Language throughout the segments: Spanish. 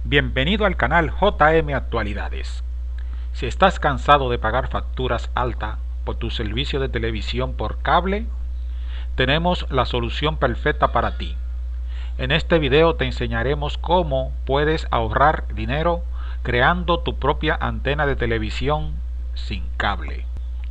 Bienvenido al canal JM Actualidades. Si estás cansado de pagar facturas altas por tu servicio de televisión por cable, tenemos la solución perfecta para ti. En este video te enseñaremos cómo puedes ahorrar dinero creando tu propia antena de televisión sin cable.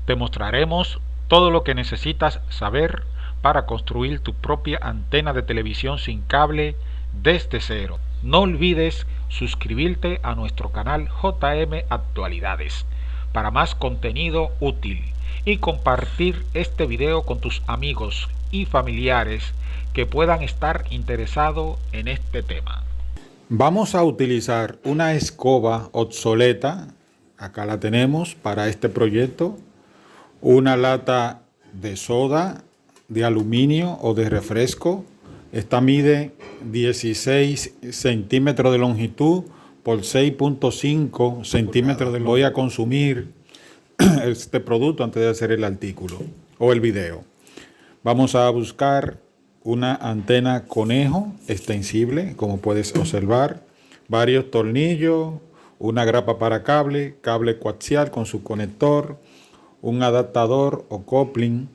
Te mostraremos todo lo que necesitas saber para construir tu propia antena de televisión sin cable desde cero. No olvides suscribirte a nuestro canal JM Actualidades para más contenido útil y compartir este video con tus amigos y familiares que puedan estar interesados en este tema. Vamos a utilizar una escoba obsoleta, acá la tenemos para este proyecto, una lata de soda, de aluminio o de refresco. Esta mide 16 centímetros de longitud por 6.5 centímetros de longitud. Voy a consumir este producto antes de hacer el artículo o el video. Vamos a buscar una antena conejo extensible, como puedes observar, varios tornillos, una grapa para cable, cable coaxial con su conector, un adaptador o coupling,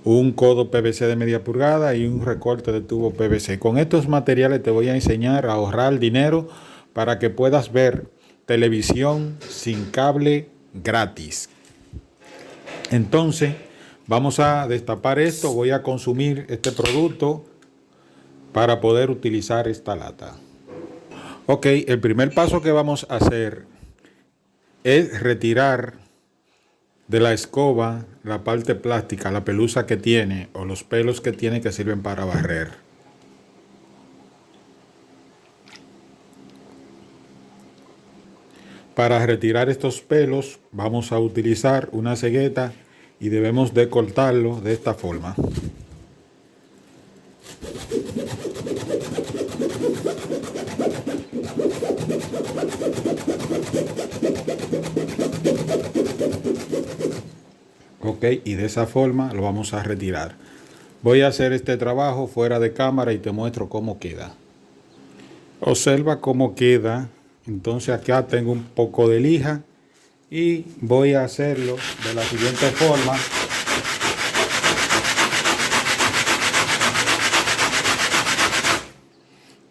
un codo PVC de media pulgada y un recorte de tubo PVC. Con estos materiales te voy a enseñar a ahorrar dinero para que puedas ver televisión sin cable gratis. Entonces, vamos a destapar esto. Voy a consumir este producto para poder utilizar esta lata. Ok, el primer paso que vamos a hacer es retirar de la escoba la parte plástica, la pelusa que tiene o los pelos que tiene que sirven para barrer. Para retirar estos pelos vamos a utilizar una cegueta y debemos de cortarlo de esta forma. Ok, y de esa forma lo vamos a retirar. Voy a hacer este trabajo fuera de cámara y te muestro cómo queda. Observa cómo queda. Entonces acá tengo un poco de lija y voy a hacerlo de la siguiente forma.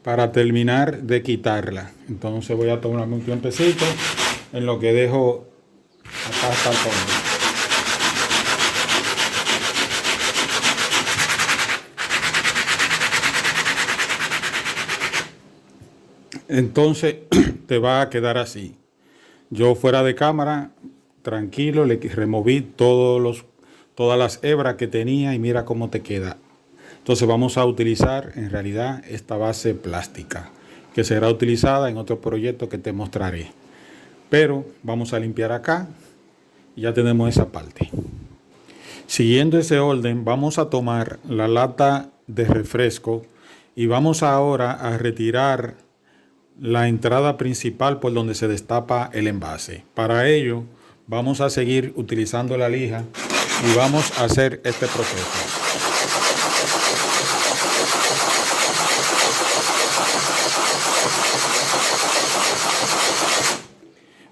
Para terminar de quitarla. Entonces voy a tomarme un tiempecito en lo que dejo acá hasta el fondo. Entonces te va a quedar así. Yo fuera de cámara, tranquilo, le removí todas las hebras que tenía y mira cómo te queda. Entonces vamos a utilizar en realidad esta base plástica que será utilizada en otro proyecto que te mostraré. Pero vamos a limpiar acá y ya tenemos esa parte. Siguiendo ese orden, vamos a tomar la lata de refresco y vamos ahora a retirar la entrada principal por donde se destapa el envase. Para ello vamos a seguir utilizando la lija y vamos a hacer este proceso.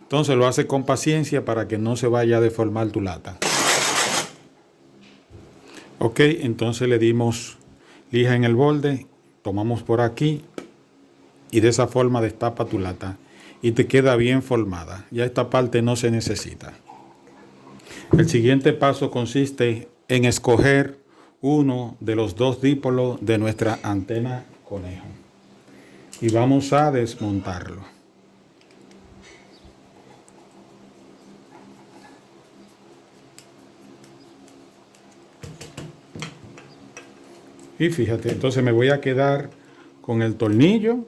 Entonces lo hace con paciencia para que no se vaya a deformar tu lata. Ok, entonces le dimos lija en el borde, tomamos por aquí y de esa forma destapa tu lata y te queda bien formada. Ya esta parte no se necesita. El siguiente paso consiste en escoger uno de los dos dípolos de nuestra antena conejo y vamos a desmontarlo. Y fíjate, entonces me voy a quedar con el tornillo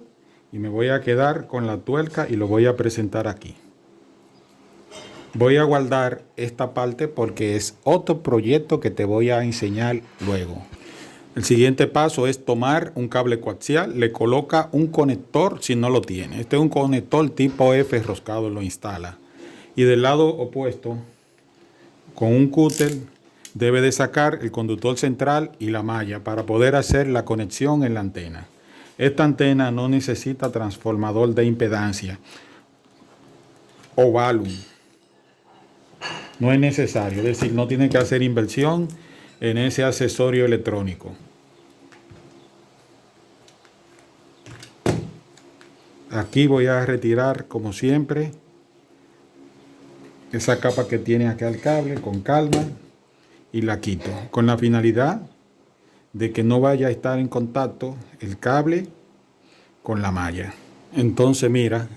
y me voy a quedar con la tuerca y lo voy a presentar aquí. Voy a guardar esta parte porque es otro proyecto que te voy a enseñar luego. El siguiente paso es tomar un cable coaxial, le coloca un conector si no lo tiene. Este es un conector tipo F roscado, lo instala. Y del lado opuesto, con un cúter, debe de sacar el conductor central y la malla para poder hacer la conexión en la antena. Esta antena no necesita transformador de impedancia o volumen. No es necesario, es decir, no tiene que hacer inversión en ese accesorio electrónico. Aquí voy a retirar, como siempre, esa capa que tiene acá el cable con calma y la quito, con la finalidad de que no vaya a estar en contacto el cable con la malla. Entonces mira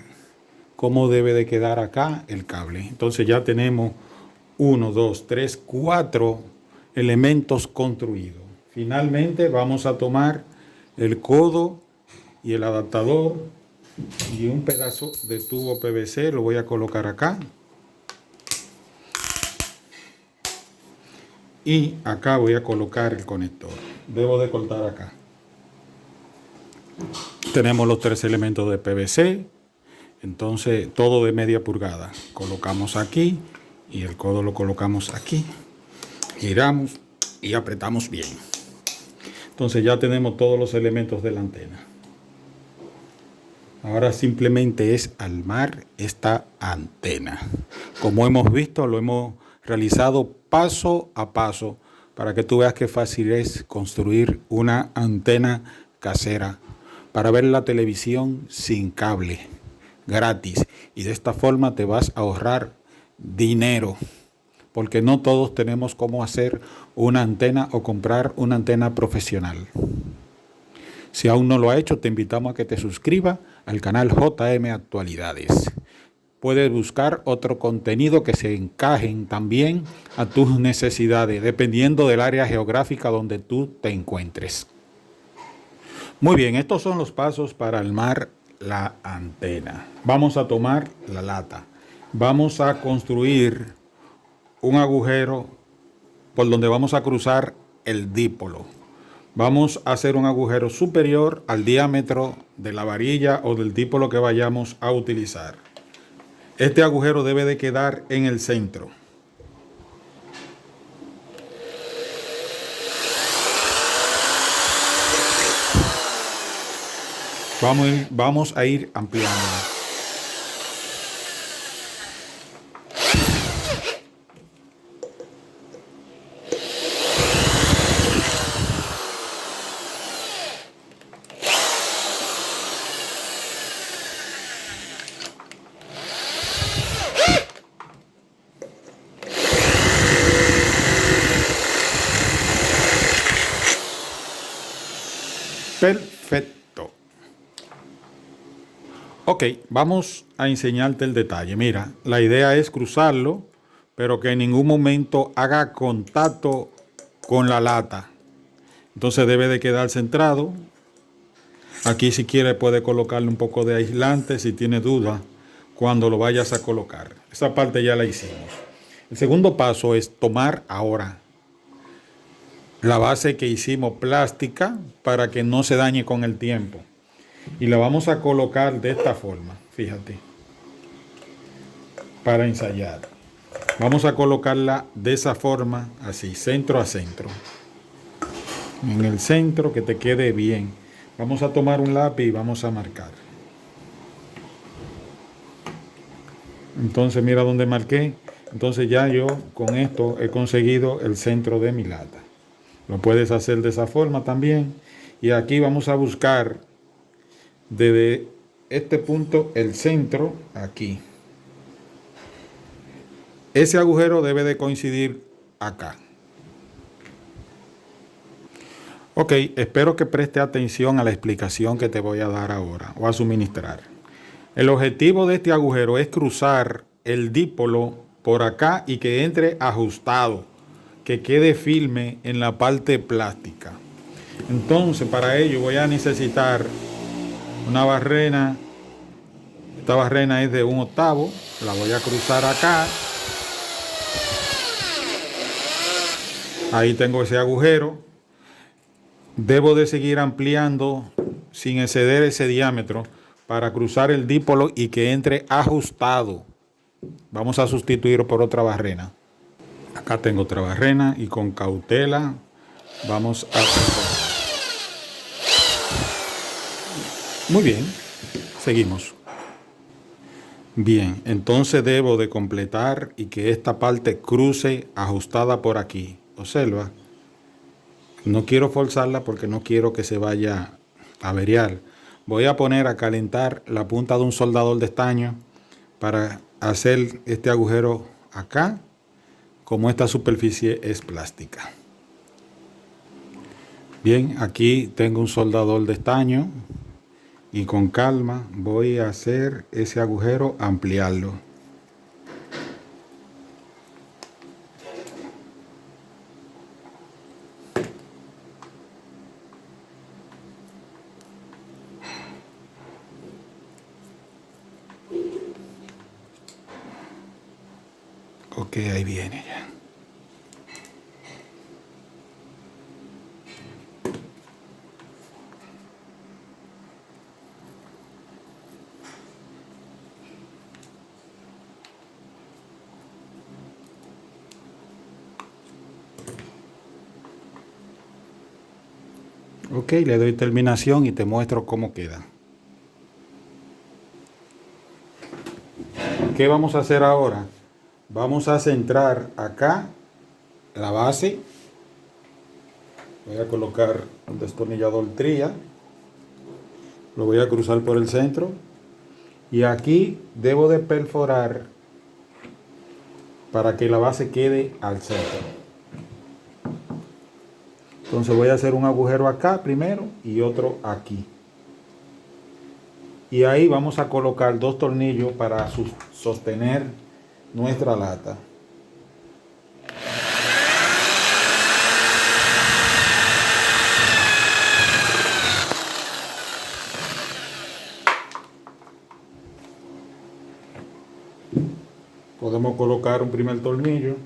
cómo debe de quedar acá el cable. Entonces ya tenemos 1, 2, 3, 4 elementos construidos. Finalmente vamos a tomar el codo y el adaptador y un pedazo de tubo PVC, lo voy a colocar acá. Y acá voy a colocar el conector. Debo de cortar acá. Tenemos los 3 elementos de PVC. Entonces todo de media pulgada. Colocamos aquí y el codo lo colocamos aquí. Giramos y apretamos bien. Entonces ya tenemos todos los elementos de la antena. Ahora simplemente es armar esta antena. Como hemos visto, lo hemos realizado paso a paso para que tú veas qué fácil es construir una antena casera para ver la televisión sin cable, gratis. Y de esta forma te vas a ahorrar dinero, porque no todos tenemos cómo hacer una antena o comprar una antena profesional. Si aún no lo ha hecho, te invitamos a que te suscribas al canal JM Actualidades. Puedes buscar otro contenido que se encajen también a tus necesidades, dependiendo del área geográfica donde tú te encuentres. Muy bien, estos son los pasos para armar la antena. Vamos a tomar la lata. Vamos a construir un agujero por donde vamos a cruzar el dípolo. Vamos a hacer un agujero superior al diámetro de la varilla o del dípolo que vayamos a utilizar. Este agujero debe de quedar en el centro. Vamos a ir ampliando. Perfecto. Ok, vamos a enseñarte el detalle. Mira, la idea es cruzarlo, pero que en ningún momento haga contacto con la lata. Entonces debe de quedar centrado. Aquí si quiere puede colocarle un poco de aislante si tiene duda cuando lo vayas a colocar. Esa parte ya la hicimos. El segundo paso es tomar ahora la base que hicimos plástica para que no se dañe con el tiempo. Y la vamos a colocar de esta forma, fíjate, para ensayar. Vamos a colocarla de esa forma, así, centro a centro. En el centro, que te quede bien. Vamos a tomar un lápiz y vamos a marcar. Entonces mira dónde marqué. Entonces ya yo con esto he conseguido el centro de mi lata. Lo puedes hacer de esa forma también. Y aquí vamos a buscar desde este punto el centro aquí. Ese agujero debe de coincidir acá. Ok, espero que preste atención a la explicación que te voy a dar ahora o a suministrar. El objetivo de este agujero es cruzar el dípolo por acá y que entre ajustado, que quede firme en la parte plástica. Entonces, para ello voy a necesitar una barrena. Esta barrena es de 1/8. La voy a cruzar acá. Ahí tengo ese agujero. Debo de seguir ampliando sin exceder ese diámetro para cruzar el dípolo y que entre ajustado. Vamos a sustituirlo por otra barrena. Acá tengo otra barrena y con cautela vamos a Muy bien, seguimos. Bien, entonces debo de completar y que esta parte cruce ajustada por aquí. Observa, no quiero forzarla porque no quiero que se vaya a averiar. Voy a poner a calentar la punta de un soldador de estaño para hacer este agujero acá, como esta superficie es plástica. Bien, aquí tengo un soldador de estaño y con calma voy a hacer ese agujero, ampliarlo. Ok, ahí viene ya. Ok, le doy terminación y te muestro cómo queda. ¿Qué vamos a hacer ahora? Vamos a centrar acá la base. Voy a colocar un destornillador tría. Lo voy a cruzar por el centro. Y aquí debo de perforar para que la base quede al centro. Entonces voy a hacer un agujero acá primero y otro aquí. Y ahí vamos a colocar dos tornillos para sostener nuestra lata. Podemos colocar un primer tornillo.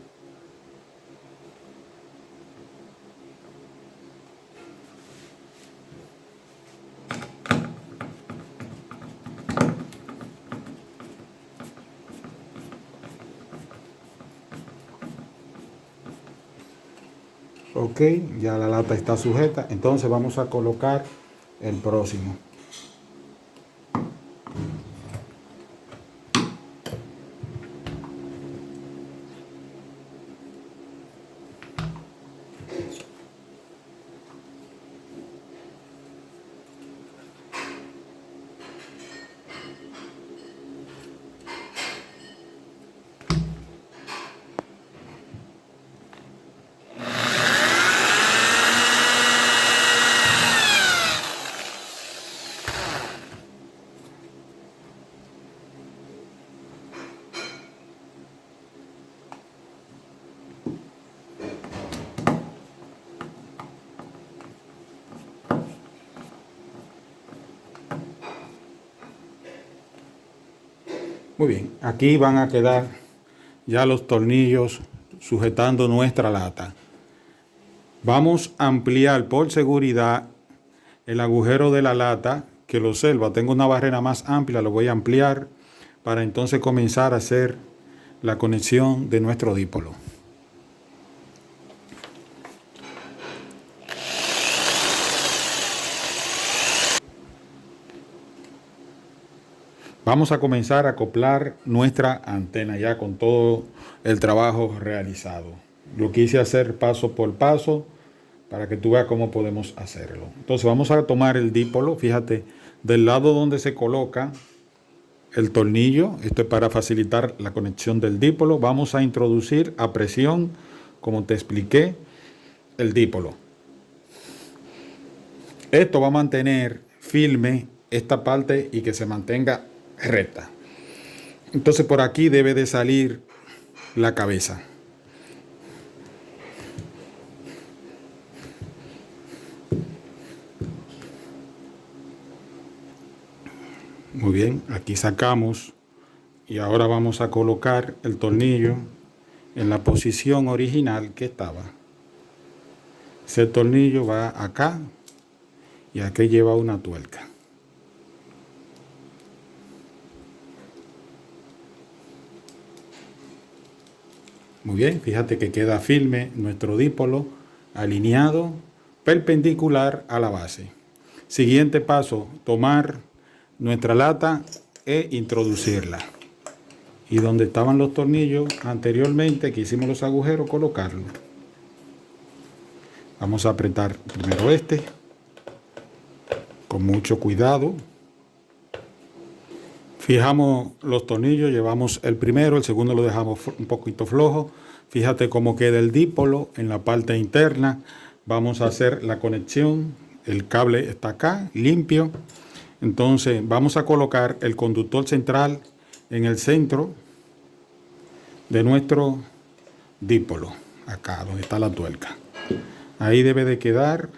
Ok, ya la lata está sujeta. Entonces vamos a colocar el próximo. Muy bien, aquí van a quedar ya los tornillos sujetando nuestra lata. Vamos a ampliar por seguridad el agujero de la lata, que lo observa, tengo una barrera más amplia, lo voy a ampliar para entonces comenzar a hacer la conexión de nuestro dípolo. Vamos a comenzar a acoplar nuestra antena ya con todo el trabajo realizado. Lo quise hacer paso por paso para que tú veas cómo podemos hacerlo. Entonces vamos a tomar el dípolo, fíjate, del lado donde se coloca el tornillo, esto es para facilitar la conexión del dípolo, vamos a introducir a presión, como te expliqué, el dípolo. Esto va a mantener firme esta parte y que se mantenga recta. Entonces por aquí debe de salir la cabeza. Muy bien, aquí sacamos y ahora vamos a colocar el tornillo en la posición original que estaba. Ese tornillo va acá y aquí lleva una tuerca. Muy bien, fíjate que queda firme nuestro dípolo, alineado, perpendicular a la base. Siguiente paso, tomar nuestra lata e introducirla. Y donde estaban los tornillos anteriormente que hicimos los agujeros, colocarlo. Vamos a apretar primero este con mucho cuidado. Fijamos los tornillos, llevamos el primero, el segundo lo dejamos un poquito flojo. Fíjate cómo queda el dípolo en la parte interna. Vamos a hacer la conexión. El cable está acá, limpio. Entonces vamos a colocar el conductor central en el centro de nuestro dípolo, acá donde está la tuerca. Ahí debe de quedar,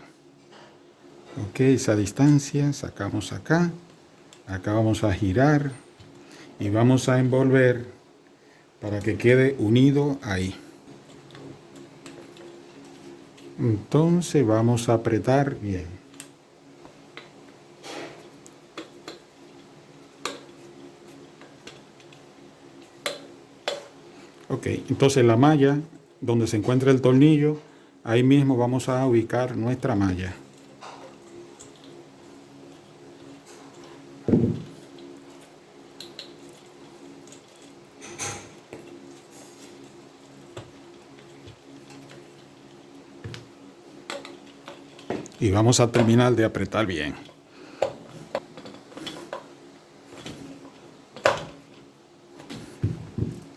ok, esa distancia. Sacamos acá, acá vamos a girar y vamos a envolver para que quede unido ahí. Entonces vamos a apretar bien. Ok, entonces la malla, donde se encuentra el tornillo, ahí mismo vamos a ubicar nuestra malla. Y vamos a terminar de apretar bien.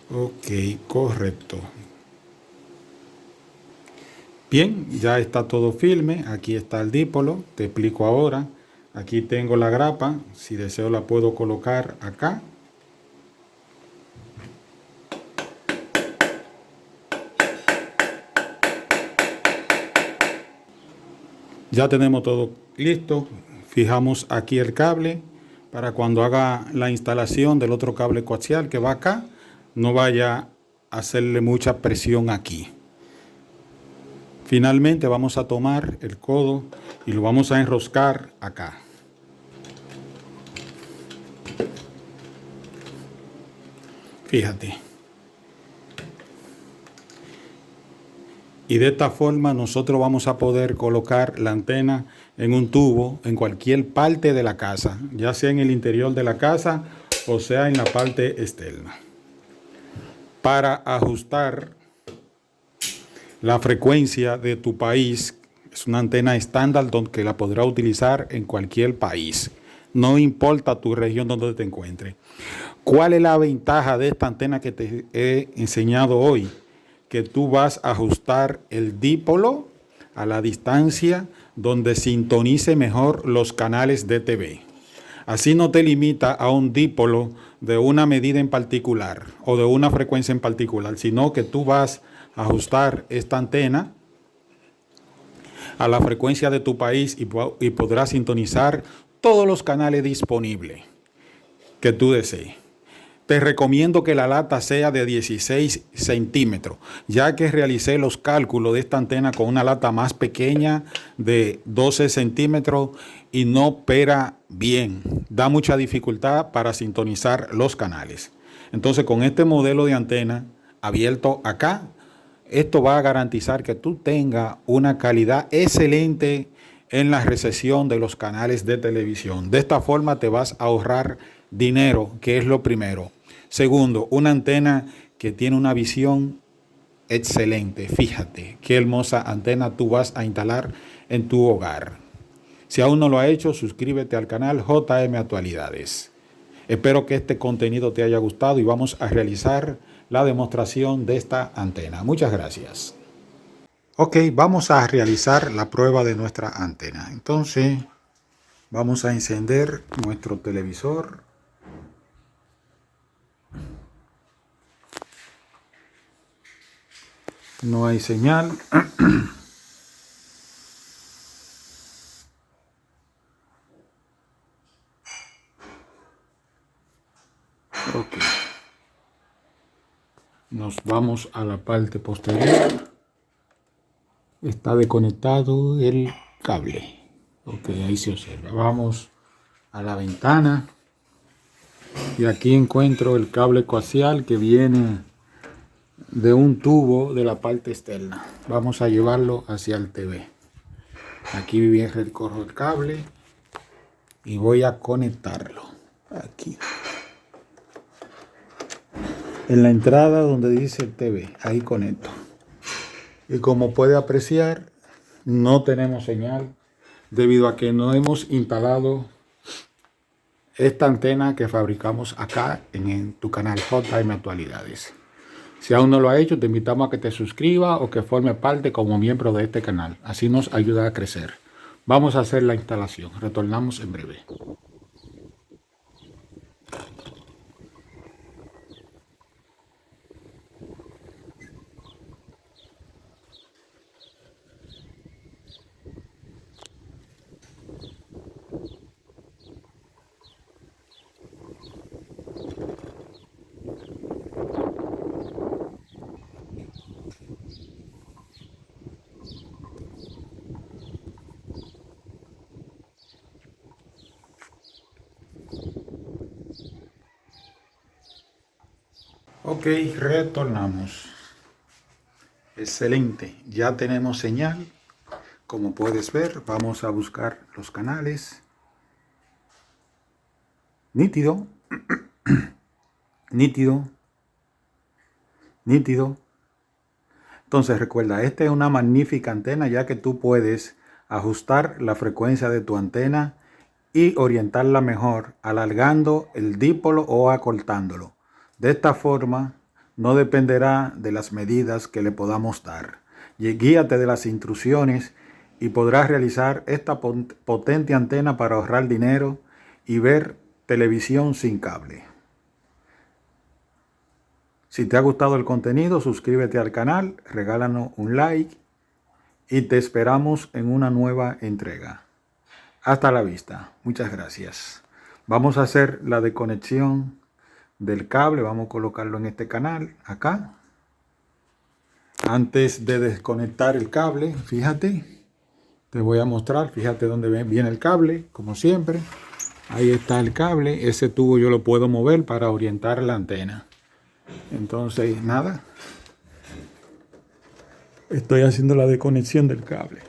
Ok, correcto. Bien, ya está todo firme. Aquí está el dípolo. Te explico ahora. Aquí tengo la grapa. Si deseo la puedo colocar acá. Ya tenemos todo listo. Fijamos aquí el cable para cuando haga la instalación del otro cable coaxial que va acá, no vaya a hacerle mucha presión aquí. Finalmente vamos a tomar el codo y lo vamos a enroscar acá. Fíjate. Y de esta forma nosotros vamos a poder colocar la antena en un tubo en cualquier parte de la casa, ya sea en el interior de la casa o sea en la parte externa. Para ajustar la frecuencia de tu país, es una antena estándar que la podrás utilizar en cualquier país. No importa tu región donde te encuentres. ¿Cuál es la ventaja de esta antena que te he enseñado hoy? Que tú vas a ajustar el dípolo a la distancia donde sintonice mejor los canales de TV. Así no te limita a un dípolo de una medida en particular o de una frecuencia en particular, sino que tú vas a ajustar esta antena a la frecuencia de tu país y podrás sintonizar todos los canales disponibles que tú desees. Te recomiendo que la lata sea de 16 centímetros, ya que realicé los cálculos de esta antena con una lata más pequeña de 12 centímetros y no opera bien. Da mucha dificultad para sintonizar los canales. Entonces, con este modelo de antena abierto acá, esto va a garantizar que tú tengas una calidad excelente en la recepción de los canales de televisión. De esta forma te vas a ahorrar dinero, que es lo primero. Segundo, una antena que tiene una visión excelente. Fíjate qué hermosa antena tú vas a instalar en tu hogar. Si aún no lo has hecho, suscríbete al canal JM Actualidades. Espero que este contenido te haya gustado y vamos a realizar la demostración de esta antena. Muchas gracias. Ok, vamos a realizar la prueba de nuestra antena. Entonces, vamos a encender nuestro televisor. No hay señal. Ok. Nos vamos a la parte posterior. Está desconectado el cable. Ok, ahí se observa. Vamos a la ventana. Y aquí encuentro el cable coaxial que viene de un tubo de la parte externa. Vamos a llevarlo hacia el TV. Aquí bien recorro el cable y voy a conectarlo. Aquí. En la entrada donde dice TV, ahí conecto. Y como puede apreciar, no tenemos señal debido a que no hemos instalado esta antena que fabricamos acá en tu canal JM Actualidades. Si aún no lo ha hecho, te invitamos a que te suscribas o que forme parte como miembro de este canal. Así nos ayuda a crecer. Vamos a hacer la instalación. Retornamos en breve. Ok, retornamos. Excelente, ya tenemos señal. Como puedes ver, vamos a buscar los canales. Nítido, nítido, nítido. Entonces recuerda, esta es una magnífica antena ya que tú puedes ajustar la frecuencia de tu antena y orientarla mejor, alargando el dipolo o acortándolo. De esta forma, no dependerá de las medidas que le podamos dar. Guíate de las instrucciones y podrás realizar esta potente antena para ahorrar dinero y ver televisión sin cable. Si te ha gustado el contenido, suscríbete al canal, regálanos un like y te esperamos en una nueva entrega. Hasta la vista. Muchas gracias. Vamos a hacer la desconexión del cable. Vamos a colocarlo en este canal, acá. Antes de desconectar el cable, fíjate, te voy a mostrar, fíjate dónde viene el cable, como siempre. Ahí está el cable. Ese tubo yo lo puedo mover para orientar la antena. Entonces, nada. Estoy haciendo la desconexión del cable.